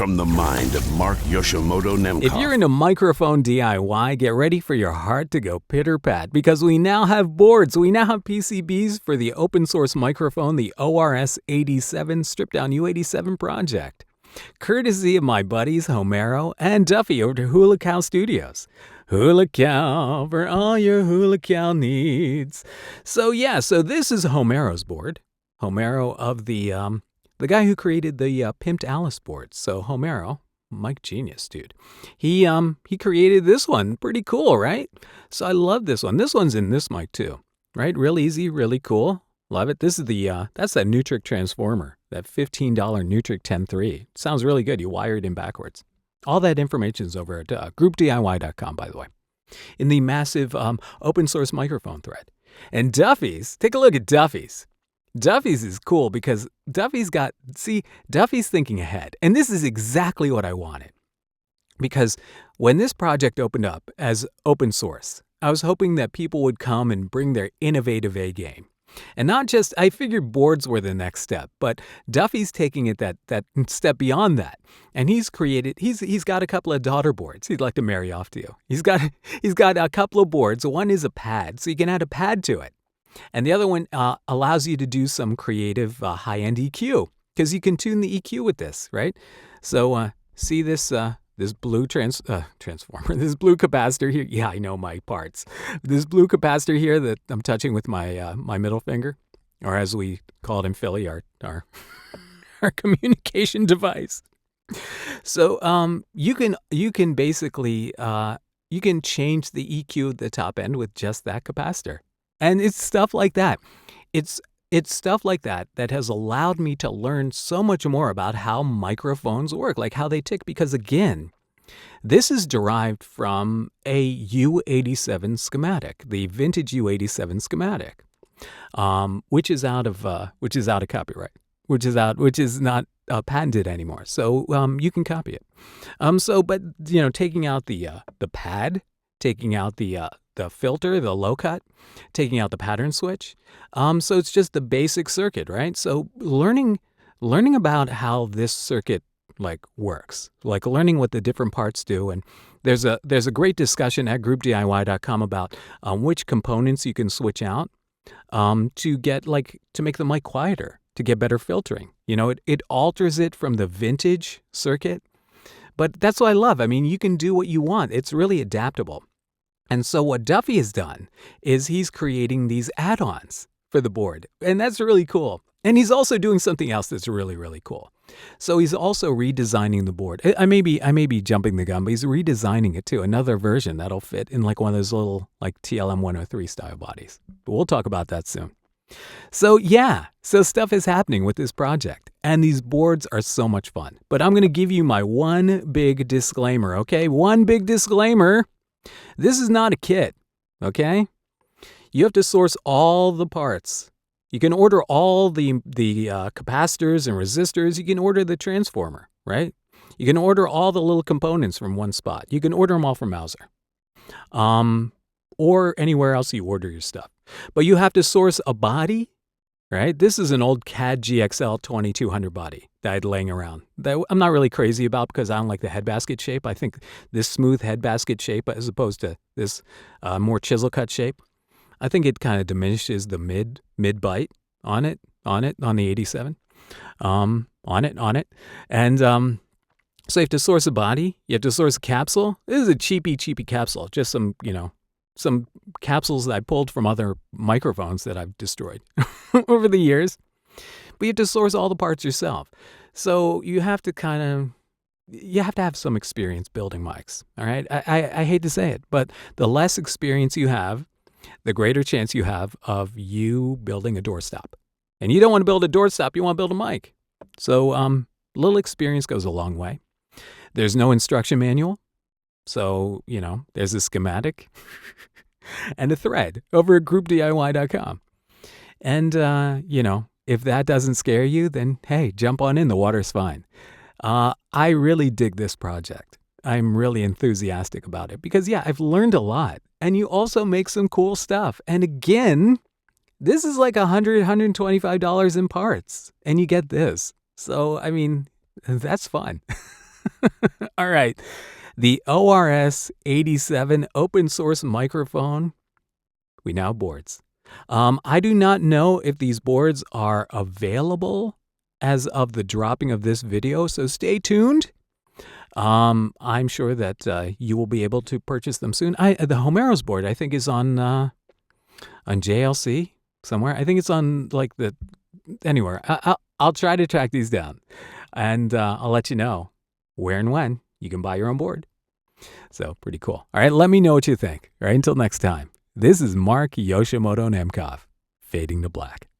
From the mind of Mark Yoshimoto Nemkov. If you're into microphone DIY, get ready for your heart to go pitter-pat, because we now have boards. We now have PCBs for the open source microphone, the ORS87 stripped-down U87 project, courtesy of my buddies Homero and Duffy over to Hula Cow Studios. Hula Cow for all your Hula Cow needs. So this is Homero's board. Homero of the guy who created the Pimped Alice board. So Homero, Mike genius, dude. He created this one. Pretty cool, right? So I love this one. This one's in this mic too, right? Real easy, really cool. Love it. This is that's that Nutric transformer, that $15 Nutric 10.3. Sounds really good. You wire it in backwards. All that information is over at GroupDIY.com, by the way, in the massive open source microphone thread. And Duffy's, take a look at Duffy's. Duffy's is cool because Duffy's thinking ahead. And this is exactly what I wanted. Because when this project opened up as open source, I was hoping that people would come and bring their innovative A game. And not just, I figured boards were the next step, but Duffy's taking it that step beyond that. And he's got a couple of daughter boards he'd like to marry off to you. He's got a couple of boards. One is a pad, so you can add a pad to it. And the other one allows you to do some creative high-end EQ, because you can tune the EQ with this, right? So see this blue transformer, this blue capacitor here. Yeah, I know my parts. This blue capacitor here that I'm touching with my my middle finger, or as we call it in Philly, our communication device. So you can basically you can change the EQ at the top end with just that capacitor. And it's stuff like that. It's stuff like that that has allowed me to learn so much more about how microphones work, like how they tick. Because again, this is derived from a U87 schematic, the vintage U87 schematic, which is out of copyright, which is not patented anymore. So you can copy it. But taking out the pad, taking out the filter, the low cut, taking out the pattern switch. So it's just the basic circuit, right? So learning about how this circuit works, learning what the different parts do. And there's a great discussion at GroupDIY.com about which components you can switch out to make the mic quieter, to get better filtering. It alters it from the vintage circuit, but that's what I love. I mean, you can do what you want. It's really adaptable. And so what Duffy has done is he's creating these add-ons for the board. And that's really cool. And he's also doing something else that's really, really cool. So he's also redesigning the board. I may be jumping the gun, but he's redesigning it too. Another version that'll fit in one of those little TLM 103 style bodies. But we'll talk about that soon. So stuff is happening with this project. And these boards are so much fun. But I'm going to give you my one big disclaimer, okay? One big disclaimer. This is not a kit, okay? You have to source all the parts. You can order all the capacitors and resistors. You can order the transformer, right? You can order all the little components from one spot. You can order them all from Mauser, or anywhere else you order your stuff. But you have to source a body, right? This is an old CAD GXL 2200 body that I had laying around that I'm not really crazy about because I don't like the head basket shape. I think this smooth head basket shape, as opposed to this more chisel cut shape, I think it kind of diminishes the mid bite on the 87, on it. And so you have to source a body. You have to source a capsule. This is a cheapy capsule. Just some capsules that I pulled from other microphones that I've destroyed over the years. But you have to source all the parts yourself. So you have to have some experience building mics, all right? I hate to say it, but the less experience you have, the greater chance you have of you building a doorstop. And you don't want to build a doorstop, you want to build a mic. So little experience goes a long way. There's no instruction manual. So, there's a schematic and a thread over at GroupDIY.com. And, if that doesn't scare you, then, hey, jump on in. The water's fine. I really dig this project. I'm really enthusiastic about it because, I've learned a lot. And you also make some cool stuff. And again, this is like $100, $125 in parts. And you get this. So, I mean, that's fun. All right. The ORS87 open source microphone. We now have boards. I do not know if these boards are available as of the dropping of this video, so stay tuned. I'm sure that you will be able to purchase them soon. The Homero's board, I think, is on JLC somewhere. I think it's on like anywhere. I'll try to track these down, and I'll let you know where and when you can buy your own board. So pretty cool. All right, let me know what you think. All right, until next time. This is Mark Yoshimoto Nemkov, fading to black.